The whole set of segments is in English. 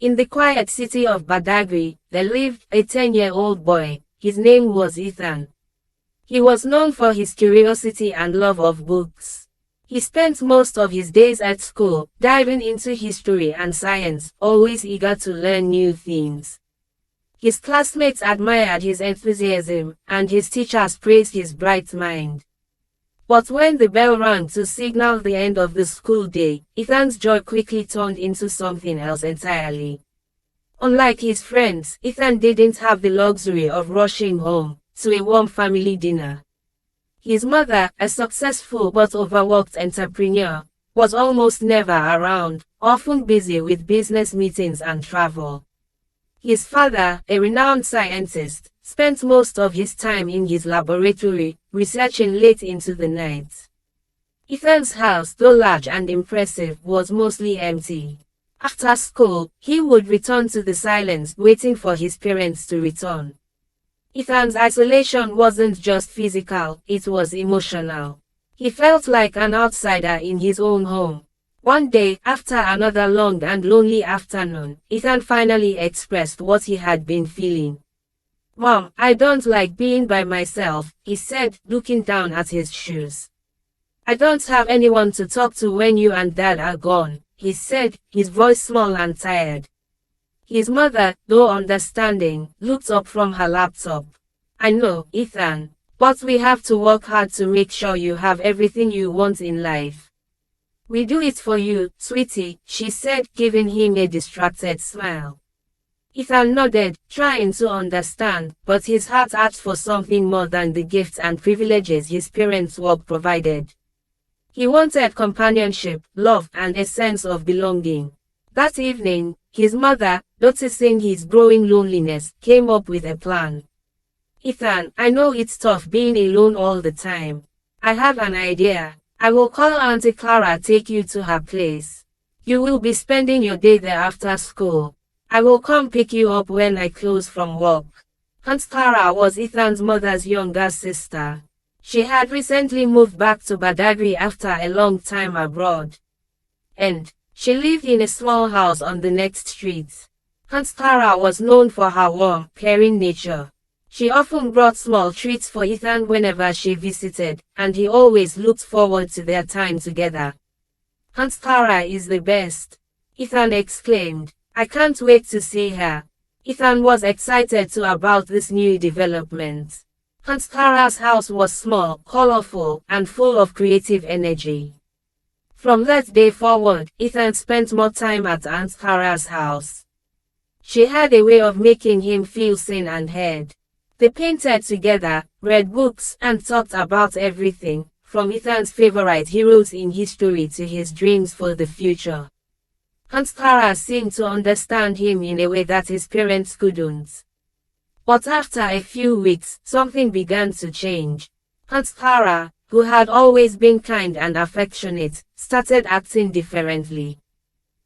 In the quiet city of Badagry, there lived a 10-year-old boy. His name was Ethan. He was known for his curiosity and love of books. He spent most of his days at school, diving into history and science, always eager to learn new things. His classmates admired his enthusiasm, and his teachers praised his bright mind. But when the bell rang to signal the end of the school day, Ethan's joy quickly turned into something else entirely. Unlike his friends, Ethan didn't have the luxury of rushing home to a warm family dinner. His mother, a successful but overworked entrepreneur, was almost never around, often busy with business meetings and travel. His father, a renowned scientist, spent most of his time in his laboratory, researching late into the night. Ethan's house, though large and impressive, was mostly empty. After school, he would return to the silence, waiting for his parents to return. Ethan's isolation wasn't just physical, it was emotional. He felt like an outsider in his own home. One day, after another long and lonely afternoon, Ethan finally expressed what he had been feeling. "Mom, I don't like being by myself," he said, looking down at his shoes. "I don't have anyone to talk to when you and Dad are gone," he said, his voice small and tired. His mother, though understanding, looked up from her laptop. "I know, Ethan, but we have to work hard to make sure you have everything you want in life. We do it for you, sweetie," she said, giving him a distracted smile. Ethan nodded, trying to understand, but his heart asked for something more than the gifts and privileges his parents' work provided. He wanted companionship, love, and a sense of belonging. That evening, his mother, noticing his growing loneliness, came up with a plan. "Ethan, I know it's tough being alone all the time. I have an idea. I will call Auntie Clara, take you to her place. You will be spending your day there after school. I will come pick you up when I close from work." Aunt Clara was Ethan's mother's younger sister. She had recently moved back to Badagry after a long time abroad. And she lived in a small house on the next street. Aunt Clara was known for her warm, caring nature. She often brought small treats for Ethan whenever she visited, and he always looked forward to their time together. "Aunt Clara is the best," Ethan exclaimed. "I can't wait to see her." Ethan was excited too about this new development. Aunt Clara's house was small, colorful, and full of creative energy. From that day forward, Ethan spent more time at Aunt Clara's house. She had a way of making him feel seen and heard. They painted together, read books, and talked about everything, from Ethan's favorite heroes in history to his dreams for the future. Aunt Clara seemed to understand him in a way that his parents couldn't. But after a few weeks, something began to change. Aunt Clara, who had always been kind and affectionate, started acting differently.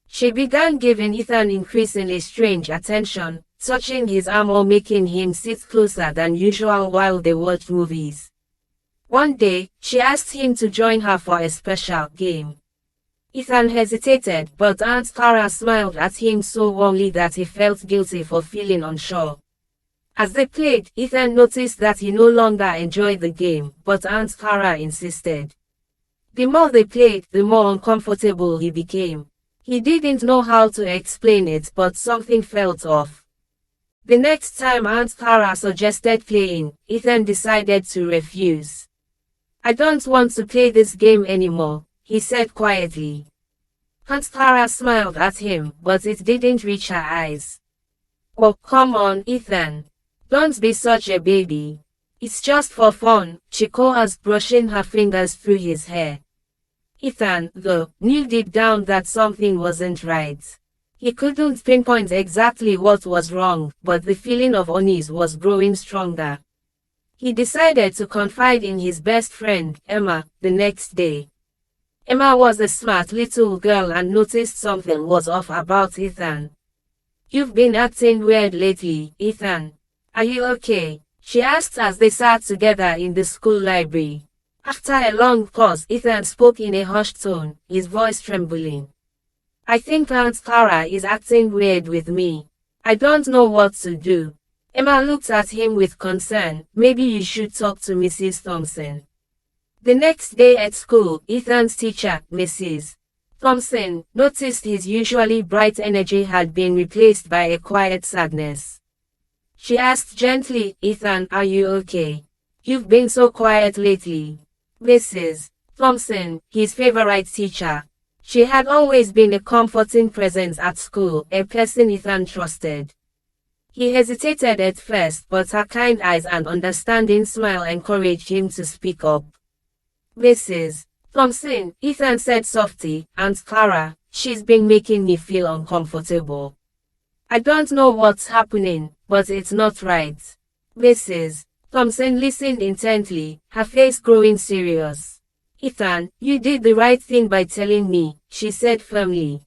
She began giving Ethan increasingly strange attention, touching his arm or making him sit closer than usual while they watched movies. One day, she asked him to join her for a special game. Ethan hesitated, but Aunt Clara smiled at him so warmly that he felt guilty for feeling unsure. As they played, Ethan noticed that he no longer enjoyed the game, but Aunt Clara insisted. The more they played, the more uncomfortable he became. He didn't know how to explain it, but something felt off. The next time Aunt Clara suggested playing, Ethan decided to refuse. "I don't want to play this game anymore," he said quietly. Aunt Clara smiled at him, but it didn't reach her eyes. "Oh, come on, Ethan. Don't be such a baby. It's just for fun," she coerced, brushing her fingers through his hair. Ethan, though, knew deep down that something wasn't right. He couldn't pinpoint exactly what was wrong, but the feeling of unease was growing stronger. He decided to confide in his best friend, Emma, the next day. Emma was a smart little girl and noticed something was off about Ethan. "You've been acting weird lately, Ethan. Are you okay?" she asked as they sat together in the school library. After a long pause, Ethan spoke in a hushed tone, his voice trembling. I think Aunt Clara is acting weird with me. I don't know what to do. Emma looked at him with concern. Maybe you should talk to Mrs. Thompson. The next day at school, Ethan's teacher, Mrs. Thompson, noticed his usually bright energy had been replaced by a quiet sadness. She asked gently, Ethan, are you okay? You've been so quiet lately. Mrs. Thompson, his favorite teacher. She had always been a comforting presence at school, a person Ethan trusted. He hesitated at first, but her kind eyes and understanding smile encouraged him to speak up. Mrs. Thompson, Ethan said softly, Aunt Clara, she's been making me feel uncomfortable. I don't know what's happening, but it's not right. Mrs. Thompson listened intently, her face growing serious. Ethan, you did the right thing by telling me, she said firmly.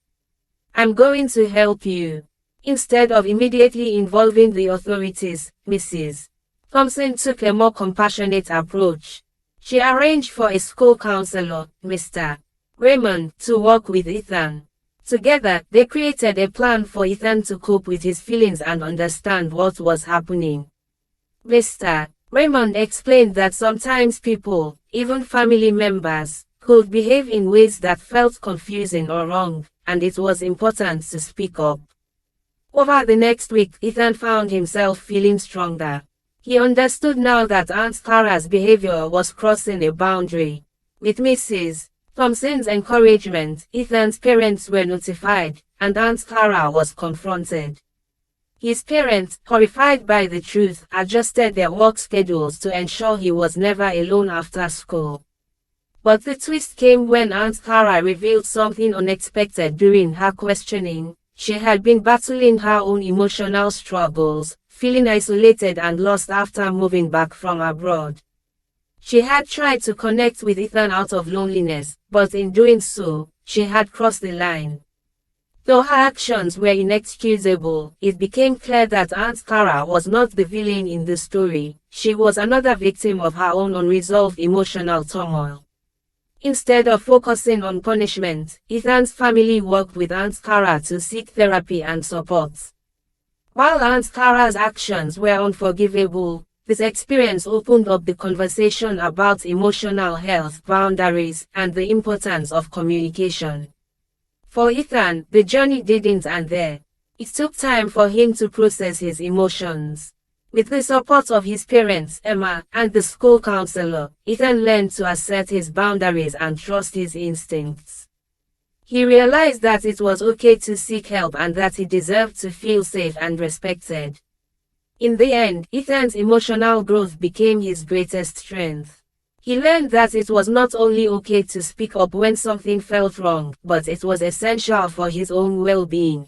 I'm going to help you. Instead of immediately involving the authorities, Mrs. Thompson took a more compassionate approach. She arranged for a school counselor, Mr. Raymond, to work with Ethan. Together, they created a plan for Ethan to cope with his feelings and understand what was happening. Mr. Raymond explained that sometimes people, even family members, could behave in ways that felt confusing or wrong, and it was important to speak up. Over the next week, Ethan found himself feeling stronger. He understood now that Aunt Clara's behavior was crossing a boundary. With Mrs. Thompson's encouragement, Ethan's parents were notified, and Aunt Clara was confronted. His parents, horrified by the truth, adjusted their work schedules to ensure he was never alone after school. But the twist came when Aunt Clara revealed something unexpected during her questioning. She had been battling her own emotional struggles, feeling isolated and lost after moving back from abroad. She had tried to connect with Ethan out of loneliness, but in doing so, she had crossed the line. Though her actions were inexcusable, it became clear that Aunt Clara was not the villain in the story. She was another victim of her own unresolved emotional turmoil. Instead of focusing on punishment, Ethan's family worked with Aunt Clara to seek therapy and support. While Aunt Clara's actions were unforgivable, this experience opened up the conversation about emotional health, boundaries, and the importance of communication. For Ethan, the journey didn't end there. It took time for him to process his emotions. With the support of his parents, Emma, and the school counselor, Ethan learned to assert his boundaries and trust his instincts. He realized that it was okay to seek help and that he deserved to feel safe and respected. In the end, Ethan's emotional growth became his greatest strength. He learned that it was not only okay to speak up when something felt wrong, but it was essential for his own well-being.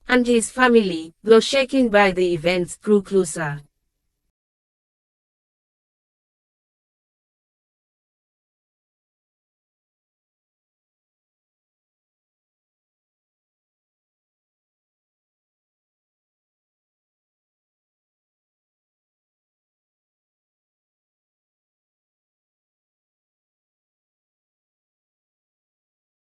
And his family, though shaken by the events, grew closer.